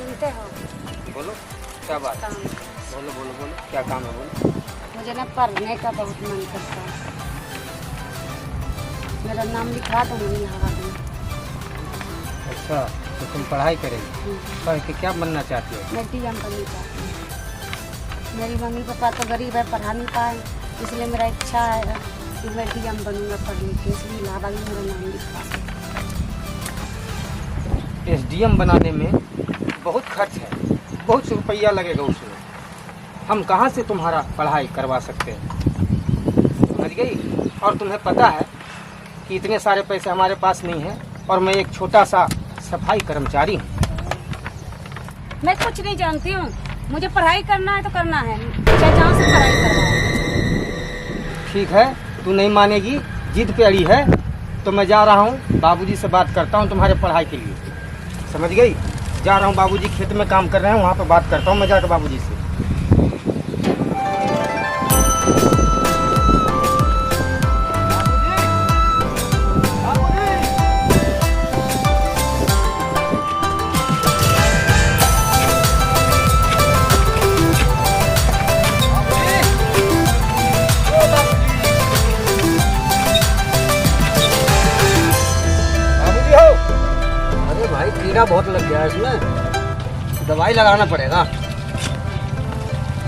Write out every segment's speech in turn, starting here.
सुनते हो? बोलो क्या बात है? काम। बोलो बोलो बोलो क्या काम है बोलो। मुझे ना पढ़ने का बहुत मन करता है। मेरा नाम लिखा तो नहीं इलाहाबाद में। अच्छा तो तुम पढ़ाई करेगी, पढ़ के क्या बनना चाहती हो? मैं डीएम बनना चाहती हूँ। मेरी मम्मी पापा तो गरीब है, पढ़ा नहीं पाए, इसलिए मेरा इच्छा है कि मैं डीएम बनूंगा पढ़ लिख के, इसलिए इलाहाबाद में मेरा नाम लिखा। एसडीएम बनाने में बहुत खर्च है, बहुत से रुपया लगेगा उसमें। हम कहाँ से तुम्हारा पढ़ाई करवा सकते हैं, समझ गई? और तुम्हें पता है कि इतने सारे पैसे हमारे पास नहीं है और मैं एक छोटा सा सफाई कर्मचारी हूँ। मैं कुछ नहीं जानती हूँ, मुझे पढ़ाई करना है तो करना है, चाहे जहाँ से पढ़ाई करवाओ। ठीक है, तू नहीं मानेगी, जिद पे अड़ी है, तो मैं जा रहा हूँ बाबूजी से बात करता हूँ तुम्हारे पढ़ाई के लिए, समझ गई? जा रहा हूँ, बाबूजी खेत में काम कर रहे हैं, वहाँ पे बात करता हूँ मैं जाकर बाबूजी से। कीड़ा बहुत लग गया है इसमें, दवाई लगाना पड़ेगा।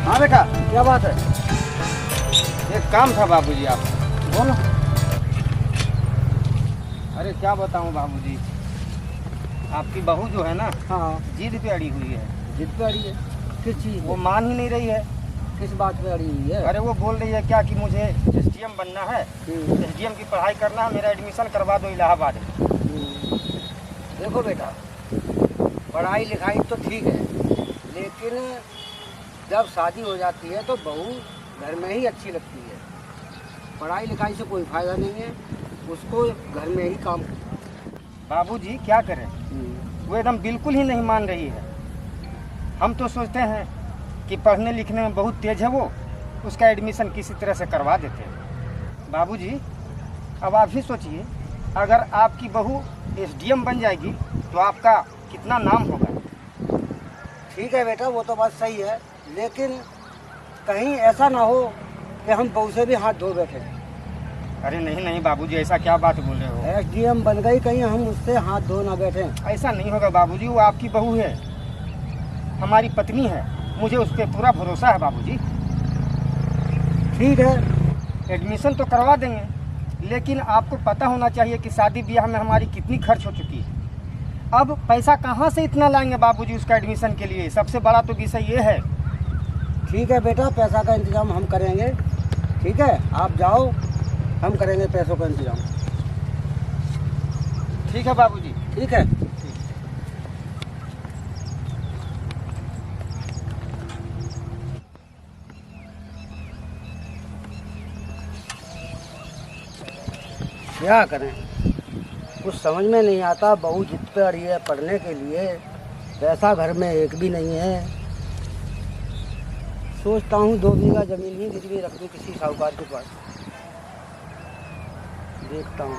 हाँ बेटा क्या बात है? एक काम था बाबूजी, आप बोलो। अरे क्या बताऊं बाबूजी, आपकी बहू जो है ना, हाँ जिद पे अड़ी हुई है। जिद पे अड़ी है? किस चीज़? वो मान ही नहीं रही है। किस बात पे अड़ी हुई है? अरे वो बोल रही है क्या कि मुझे एसडीएम बनना है, एसडीएम की पढ़ाई करना है, मेरा एडमिशन करवा दो इलाहाबाद में। देखो बेटा, पढ़ाई लिखाई तो ठीक है, लेकिन जब शादी हो जाती है तो बहू घर में ही अच्छी लगती है। पढ़ाई लिखाई से कोई फायदा नहीं है, उसको घर में ही काम। बाबूजी क्या करें, वो एकदम बिल्कुल ही नहीं मान रही है। हम तो सोचते हैं कि पढ़ने लिखने में बहुत तेज है वो, उसका एडमिशन किसी तरह से करवा देते हैं। बाबूजी अब आप ही सोचिए, अगर आपकी बहू एसडीएम बन जाएगी तो आपका कितना नाम होगा। ठीक है बेटा, वो तो बात सही है, लेकिन कहीं ऐसा ना हो कि हम बहू से भी हाथ धो बैठे। अरे नहीं नहीं बाबूजी, ऐसा क्या बात बोल रहे हो? एसडीएम बन गई, कहीं हम उससे हाथ धो ना बैठे। ऐसा नहीं होगा बाबूजी, वो आपकी बहू है, हमारी पत्नी है, मुझे उस पर पूरा भरोसा है बाबूजी। ठीक है, एडमिशन तो करवा देंगे, लेकिन आपको पता होना चाहिए कि शादी ब्याह में हमारी कितनी खर्च हो चुकी है। अब पैसा कहाँ से इतना लाएंगे बाबूजी उसका एडमिशन के लिए? सबसे बड़ा तो विषय ये है। ठीक है बेटा, पैसा का इंतजाम हम करेंगे। ठीक है, आप जाओ, हम करेंगे पैसों का इंतजाम। ठीक है बाबूजी। ठीक है। क्या करें, कुछ समझ में नहीं आता। बहू जिद पे अड़ी है पढ़ने के लिए, पैसा घर में एक भी नहीं है। सोचता हूँ 2 बीघा जमीन ही गिरवी रख दूँ किसी साहूकार के पास, देखता हूँ।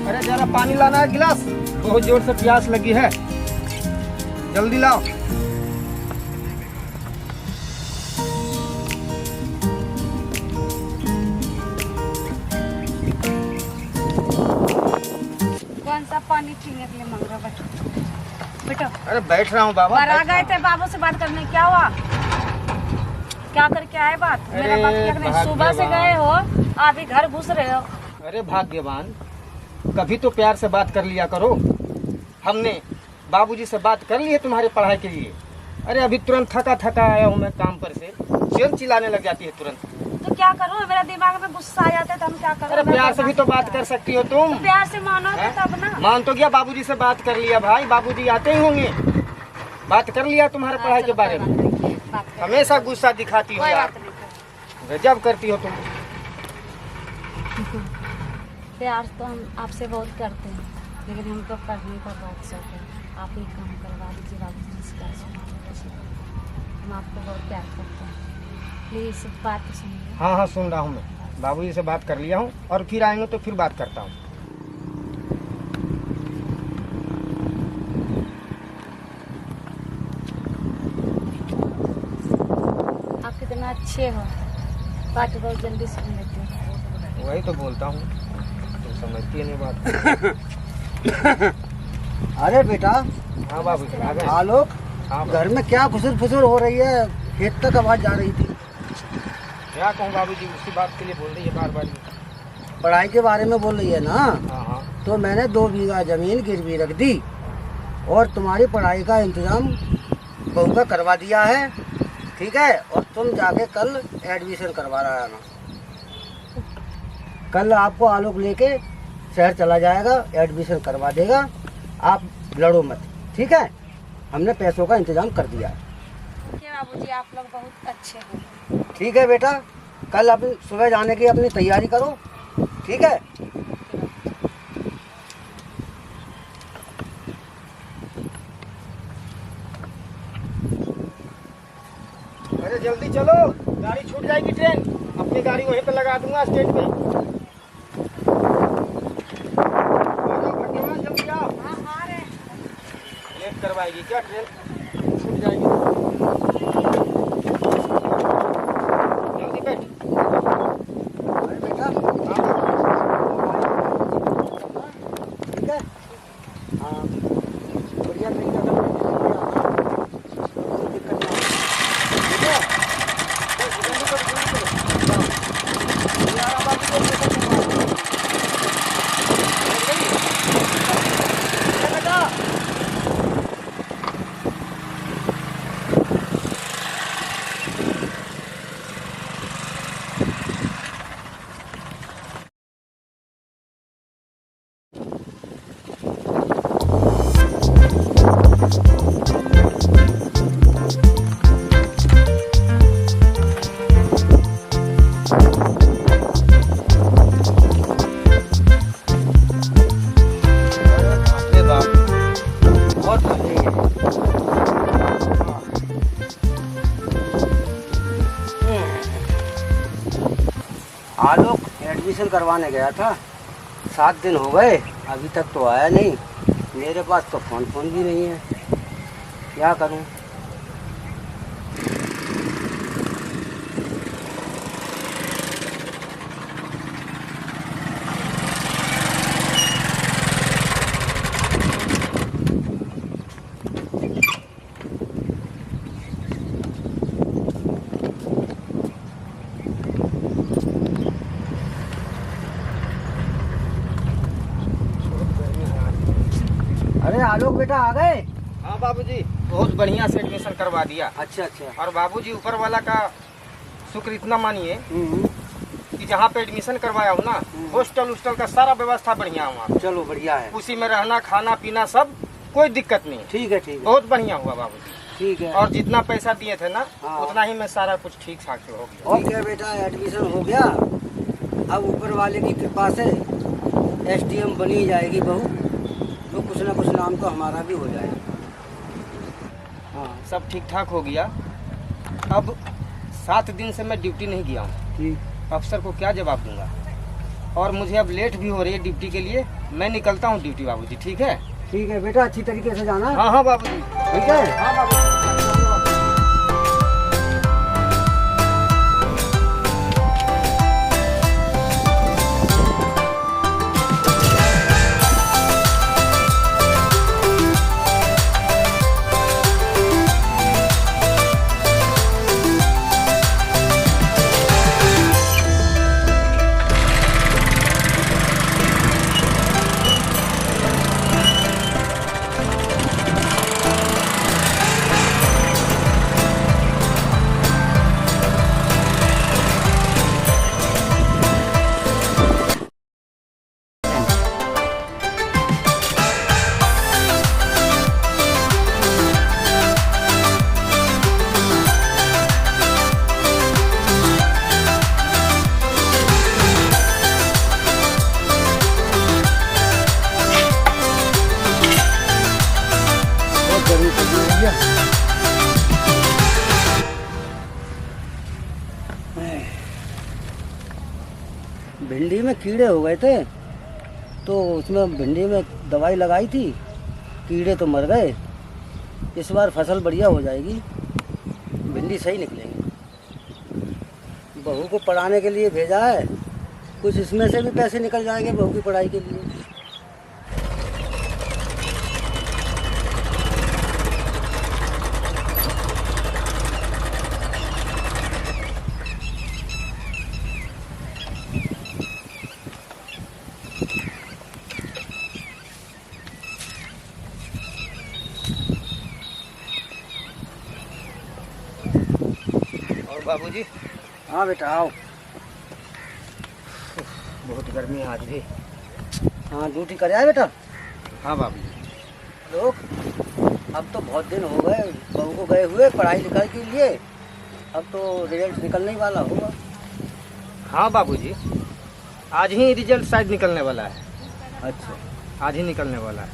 अरे जरा पानी लाना है गिलास, बहुत जोर से प्यास लगी है, जल्दी लाओ। कौन सा पानी पीने के लिए मांग रहे हो? बैठो बैठो। अरे बैठ रहा हूँ बाबा। बाहर आ गए थे बाबू से बात करने, क्या हुआ? क्या करके आए बात? मेरा बात किया कि नहीं? सुबह से गए हो, अभी घर घुस रहे हो। अरे भाग्यवान, कभी तो प्यार से बात कर लिया करो। हमने बाबूजी से बात कर ली है तुम्हारी पढ़ाई के लिए। अरे अभी तुरंत थका थका आया हूँ मैं काम पर से, चैन चिल्लाने लग जाती है तुरंत। तो क्या करूँ, मेरा दिमाग में गुस्सा आ जाता है तो हम क्या करें। अरे प्यार से भी तो बात कर सकती हो तुम। तो प्यार से मानो हैं? तब ना। मान तो गया, बाबूजी से बात कर लिया भाई, बाबूजी आते ही होंगे, बात कर लिया तुम्हारे पढ़ाई के बारे में। बात करें। हमेशा गुस्सा दिखाती हो कोई यार, बात नहीं। गजब करती हो तुम। प्यार तो हम आपसे बहुत करते हैं, लेकिन हमको पढ़ने का बहुत शौक है। आप ही काम करवा दीजिए बाबूजी से, हम आपको बहुत प्यार करते हैं। प्लीज बात तो सुनिए। हाँ हाँ सुन रहा हूँ मैं, बाबूजी से बात कर लिया हूँ और फिर आएंगे तो फिर बात करता हूँ। आप कितना अच्छे हो, बात बहुत जल्दी सुन लेते हैं। वही तो बोलता हूँ, तुम समझती नहीं बात। अरे बेटा हाँ बाबूजी आ गए। आलोक, हाँ घर में क्या खुसर फुसर हो रही है? खेत तक आवाज जा रही थी। क्या कहूँ बाबूजी, उसी बात के लिए बोल रही है बार बार। पढ़ाई के बारे में बोल रही है ना? हाँ हाँ तो मैंने 2 बीघा जमीन गिरवी रख दी और तुम्हारी पढ़ाई का इंतजाम बहू का करवा दिया है, ठीक है? और तुम जाके कल एडमिशन करवा रहा ना। कल आपको आलोक लेके शहर चला जाएगा, एडमिशन करवा देगा। आप लड़ो मत, ठीक है? हमने पैसों का इंतजाम कर दिया है। बाबूजी आप लोग बहुत अच्छे हो। ठीक है बेटा, कल अपनी सुबह जाने की अपनी तैयारी करो, ठीक है? अरे जल्दी चलो, गाड़ी छूट जाएगी ट्रेन। अपनी गाड़ी वहीं पे लगा दूंगा स्टेज पे। भाग्यवान जल्दी आओ। हाँ आ रहे हैं। लेट करवाएगी क्या ट्रेन, छूट जाएगी। जल्दी बैठ। अरे बेटा, ठीक है? हाँ, बढ़िया तरीका से कोई दिक्कत नहीं आएगी, ठीक है? जल्दी करो, जल्दी करो। यार, अब आप लोग कैसे करवाओगे? अरे बेटा, अरे बाप, बहुत मजे हैं। आलोक एडमिशन करवाने गया था, 7 दिन हो गए, अभी तक तो आया नहीं। मेरे पास तो फोन भी नहीं है, क्या करूं? अरे आलोक बेटा आ गए? हाँ बाबूजी, बहुत बढ़िया से एडमिशन करवा दिया। अच्छा अच्छा। और बाबूजी ऊपर वाला का शुक्र इतना मानिए हम्म, कि जहाँ पे एडमिशन करवाया हूँ ना, हॉस्टल उस्टल का सारा व्यवस्था बढ़िया है वहाँ। चलो बढ़िया है। उसी में रहना खाना पीना सब कोई दिक्कत नहीं। ठीक है, ठीक है, बहुत बढ़िया हुआ बाबूजी। ठीक है। और जितना पैसा दिए थे ना, हाँ। उतना ही में सारा कुछ ठीक ठाक से हो गया। ठीक है बेटा, एडमिशन हो गया। अब ऊपर वाले की कृपा से एसडीएम बनी जाएगी बहू, तो कुछ ना कुछ नाम तो हमारा भी हो जाएगा। हाँ सब ठीक ठाक हो गया। अब 7 दिन से मैं ड्यूटी नहीं गया हूँ, ठीक। अफसर को क्या जवाब दूंगा। और मुझे अब लेट भी हो रही है ड्यूटी के लिए, मैं निकलता हूँ ड्यूटी बाबूजी। ठीक है? ठीक है बेटा, अच्छी तरीके से जाना। हाँ हाँ बाबूजी। ठीक है। हाँ बाबूजी। गया। भिंडी में कीड़े हो गए थे, तो उसमें भिंडी में दवाई लगाई थी, कीड़े तो मर गए। इस बार फसल बढ़िया हो जाएगी, भिंडी सही निकलेगी। बहू को पढ़ाने के लिए भेजा है, कुछ इसमें से भी पैसे निकल जाएंगे बहू की पढ़ाई के लिए। और बाबूजी? हाँ बेटा आओ। बहुत गर्मी है आज भी। हाँ ड्यूटी कर आए बेटा? हाँ बाबूजी। लोग अब तो बहुत दिन हो गए बहू को गए हुए पढ़ाई लिखाई के लिए, अब तो रिजल्ट निकलने ही वाला होगा। हाँ बाबूजी, आज ही रिजल्ट शायद निकलने वाला है। अच्छा, आज ही निकलने वाला है।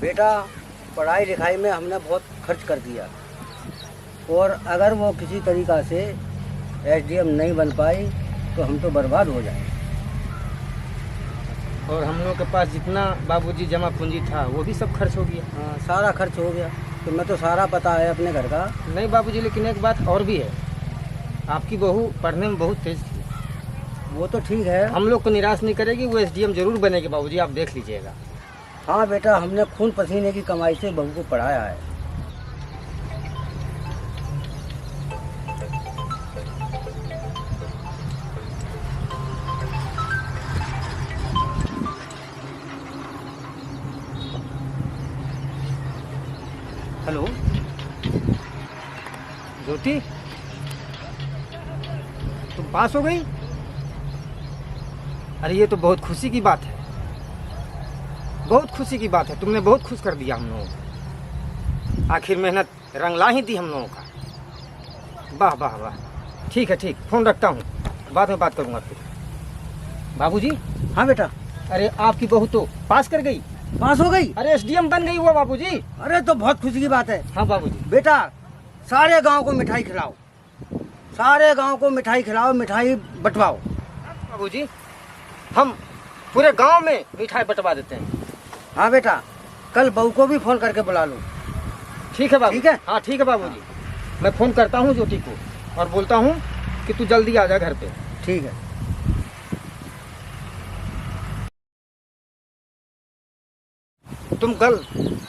बेटा पढ़ाई लिखाई में हमने बहुत खर्च कर दिया, और अगर वो किसी तरीक़ा से एसडीएम नहीं बन पाई तो हम तो बर्बाद हो जाएंगे। और हम लोग के पास जितना बाबूजी जमा पूंजी था वो भी सब खर्च हो गया। हाँ सारा खर्च हो गया, तो मैं तो सारा पता है अपने घर का। नहीं बाबूजी, लेकिन एक बात और भी है, आपकी बहू पढ़ने में बहुत तेज थी। वो तो ठीक है। हम लोग को निराश नहीं करेगी, वो एसडीएम जरूर बनेगी बाबूजी, आप देख लीजिएगा। हाँ बेटा, हमने खून पसीने की कमाई से बहू को पढ़ाया है। हेलो ज्योति, तुम पास हो गई? अरे ये तो बहुत खुशी की बात है, बहुत खुशी की बात है। तुमने बहुत खुश कर दिया हम लोगों को। आखिर मेहनत रंग ला ही दी हम लोगों का। वाह वाह वाह। ठीक है, ठीक, फोन रखता हूँ, बाद में बात करूँगा फिर। बाबूजी? हाँ बेटा। अरे आपकी बहू तो पास कर गई। पास हो गई? अरे एसडीएम बन गई हुआ बाबूजी। अरे तो बहुत खुशी की बात है। हाँ बाबूजी। बेटा सारे गांव को मिठाई खिलाओ, सारे गांव को मिठाई खिलाओ, मिठाई बंटवाओ। बाबूजी हम पूरे गांव में मिठाई बंटवा देते हैं। हाँ बेटा, कल बहू को भी फोन करके बुला लो। ठीक है बाबू। ठीक है? हाँ ठीक है बाबूजी। मैं फोन करता हूँ ज्योति को और बोलता हूँ कि तू जल्दी आ जा घर पे। ठीक है। तुम कल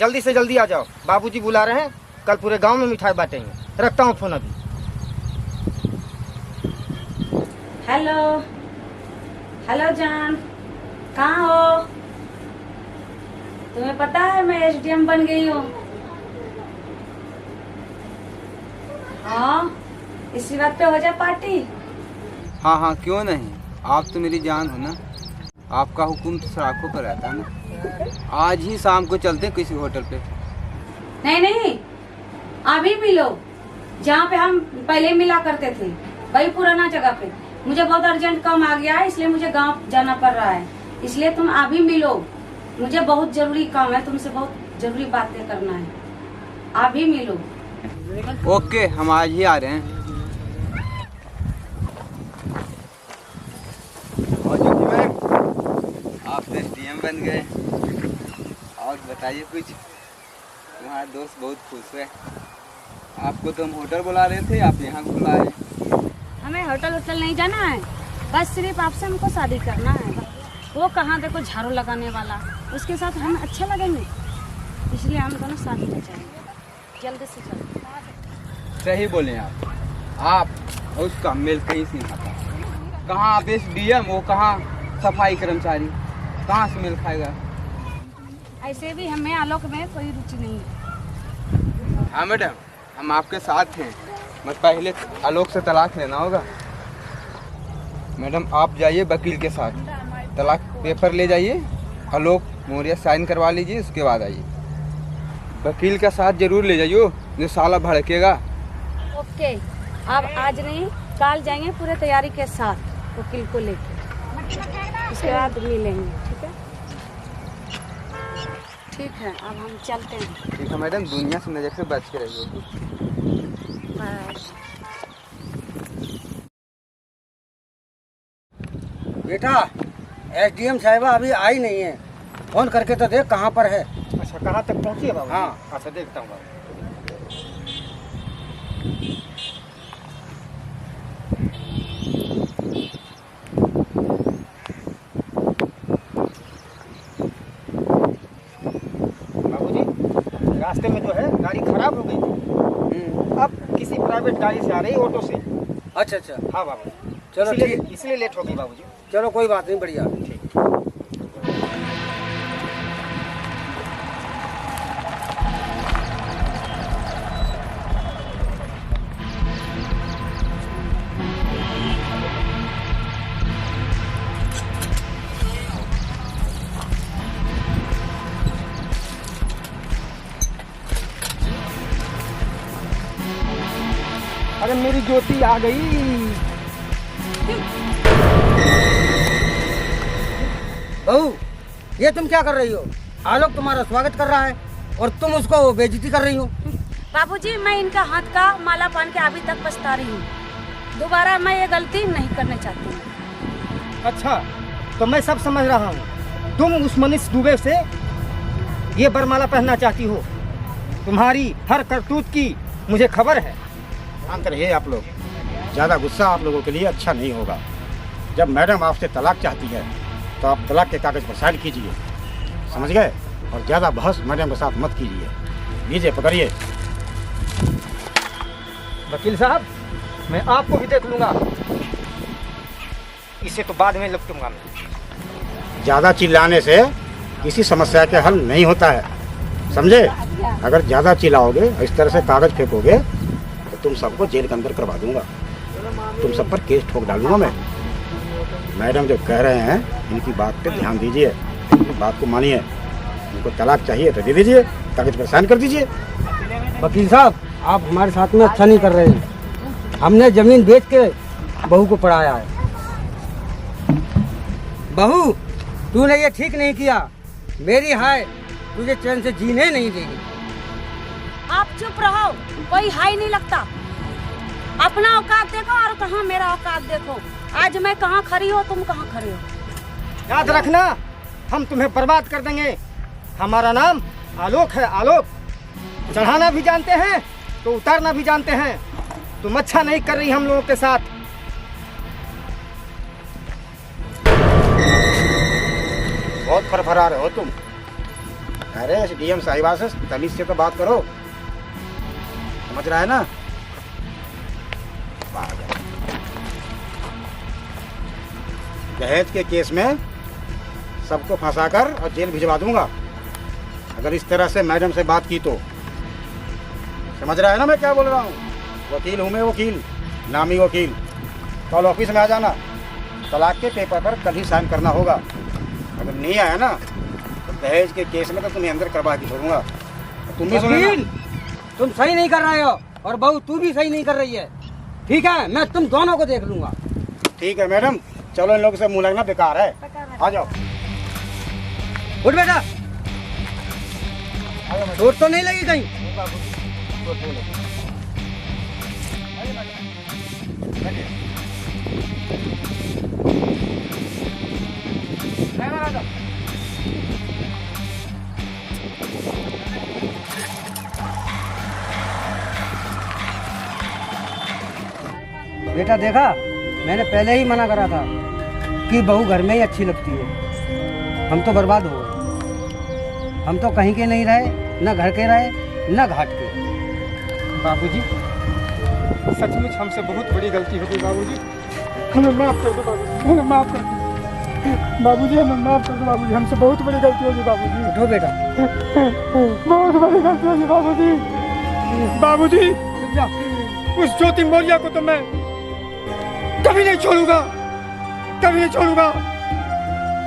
जल्दी से जल्दी आ जाओ, बाबूजी बुला रहे हैं। कल पूरे गांव में मिठाई बांटेंगे। रखता हूँ फोन अभी। हेलो हेलो जान, कहाँ हो? तुम्हें पता है मैं एसडीएम बन गई हूँ। हाँ, इसी बात पे हो जाए पार्टी। हाँ हाँ क्यों नहीं, आप तो मेरी जान हो ना। आपका हुक्म तो सराखों पर रहता है ना। आज ही शाम को चलते हैं किसी होटल पे। नहीं नहीं, अभी मिलो, जहाँ पे हम पहले मिला करते थे, वही पुराना जगह पे। मुझे बहुत अर्जेंट काम आ गया है, इसलिए मुझे गांव जाना पड़ रहा है। इसलिए तुम अभी मिलो, मुझे बहुत जरूरी काम है, तुमसे बहुत जरूरी बातें करना है। अभी मिलो। ओके, हम आज ही आ रहे हैं। और ज्योति मैम, आप तो एसडीएम बन गए। और बताइए कुछ, तुम्हारा दोस्त बहुत खुश है। आपको तो हम होटल बुला रहे थे, आप यहाँ बुलाए। हमें होटल नहीं जाना है, बस सिर्फ आपसे हमको शादी करना है। वो कहाँ देखो झाड़ू लगाने वाला, उसके साथ हम अच्छे लगेंगे, इसलिए हम दोनों शादी कर जाएंगे। जल्दी से जल्दी। सही बोले आप और उसका मेल कहीं से नहीं खाता। कहाँ आप एसडीएम, वो कहाँ सफाई कर्मचारी, कहाँ से मेल खाएगा। ऐसे भी हमें आलोक में कोई रुचि नहीं है। हाँ मैडम, हम आपके साथ हैं, बस पहले आलोक से तलाक लेना होगा। मैडम आप जाइए वकील के साथ, तलाक पेपर ले जाइए, आलोक मौर्य साइन करवा लीजिए, उसके बाद आइए। वकील का साथ जरूर ले जाइए, जो साला भड़केगा। ओके, अब आज नहीं कल जाएंगे पूरे तैयारी के साथ वकील को लेकर, उसके बाद मिलेंगे। ठीक है? ठीक है, अब हम चलते हैं। ठीक है मैडम, दुनिया से नज़र से बच के रहिए। बस। बेटा, एसडीएम साहिबा अभी आई नहीं है, फोन करके तो देख कहाँ पर है। अच्छा, कहाँ तक पहुँची है बाबू? हाँ। अच्छा, देखता हूँ बाबू। बाबूजी, रास्ते में जो है गाड़ी खराब हो गई थी। अब किसी प्राइवेट गाड़ी से आ रही, ऑटो से। अच्छा अच्छा, हाँ बाबू, चलो इसलिए लेट हो गई बाबूजी। चलो कोई बात नहीं, बढ़िया। ठीक। अरे मेरी ज्योति आ गई। बहू, ये तुम क्या कर रही हो? आलोक तुम्हारा स्वागत कर रहा है और तुम उसको बेइज्जती कर रही हो। बाबूजी, मैं इनका हाथ का माला पहन के अभी तक पछता रही हूँ। दोबारा मैं ये गलती नहीं करना चाहती हूँ। अच्छा, तो मैं सब समझ रहा हूँ। तुम उस मनीष दुबे से ये बरमाला पहनना चाहती हो। तुम्हारी हर करतूत की मुझे खबर है। शांत रहिए आप लोग, ज़्यादा गुस्सा आप लोगों के लिए अच्छा नहीं होगा। जब मैडम आपसे तलाक चाहती है तो आप तलाक के कागज़ पर साइन कीजिए, समझ गए? और ज़्यादा बहस मैडम के साथ मत कीजिए। लीजिए, पकड़िए। वकील साहब, मैं आपको भी देख लूंगा। इसे तो बाद में लपटूंगा मैं। ज़्यादा चिल्लाने से किसी समस्या के हल नहीं होता है, समझे? अगर ज़्यादा चिल्लाओगे, इस तरह से कागज़ फेंकोगे तो तुम सबको जेल के अंदर करवा दूंगा। तुम सब पर केस ठोक डालूंगा मैं। मैडम जो कह रहे हैं, इनकी बात पे ध्यान दीजिए, इनकी बात को मानिए। उनको तलाक चाहिए तो दे दीजिए, कागज़ पर साइन कर दीजिए। वकील साहब, आप हमारे साथ में अच्छा नहीं कर रहे हैं। हमने जमीन बेच के बहू को पढ़ाया है। बहू, तूने ये ठीक नहीं किया। मेरी हाय तुझे चैन से जीने नहीं देगी। आप चुप रहो, कोई हाई नहीं लगता। अपना औकात देखो और कहाँ मेरा औकात देखो। आज मैं कहाँ खड़ी हो, तुम कहाँ खड़े हो। याद रखना, हम तुम्हें बर्बाद कर देंगे। हमारा नाम आलोक है, आलोक। चढ़ाना भी जानते हैं तो उतारना भी जानते हैं। तुम अच्छा नहीं कर रही हम लोगों के साथ। बहुत फरफरा रहे हो तुम। अरे एसडीएम साहिबा से तमीज से तो बात करो, समझ रहा है ना? दहेज के केस में सबको फंसाकर और जेल भिजवा दूंगा अगर इस तरह से मैडम से बात की तो। समझ रहा है ना मैं क्या बोल रहा हूँ? वकील हूँ मैं, वकील, नामी वकील। कल ऑफिस में आ जाना। तलाक के पेपर पर कल ही साइन करना होगा। अगर नहीं आया ना तो दहेज के केस में तो तुम्हें अंदर करवा के छोड़ूंगा। तुम भी सुनो। वकील, तुम सही नहीं कर रहे हो और बहू तू भी सही नहीं कर रही है। ठीक है, मैं तुम दोनों को देख लूंगा। ठीक है मैडम, चलो इन लोगों से मुँह लगना बेकार है। आ जाओ। उठ बेटा, चोट तो नहीं लगी कहीं? बेटा देखा, मैंने पहले ही मना करा था कि बहू घर में ही अच्छी लगती है। हम तो बर्बाद हो गए। हम तो कहीं के नहीं रहे, न घर के रहे न घाट के। बाबूजी, सचमुच हमसे बहुत बड़ी गलती हो गई बाबूजी। हमें माफ कर दो बाबूजी, हमें माफ कर दो बाबूजी, हमें माफ कर दो बाबूजी। हमसे बहुत बड़ी गलती होगी बाबूजी। उठो बेटा। बहुत बड़ी गलती होगी बाबूजी। बाबूजी, उस ज्योति मौर्य को तो मैं कभी नहीं छोड़ूंगा, कभी नहीं छोड़ूंगा।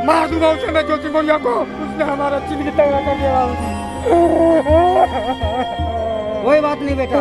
मार दूंगा उसे मैं, ज्योति मौर्य को। उसने हमारा जिंदगी तगड़ा कर दिया बाबूजी। कोई बात नहीं बेटा।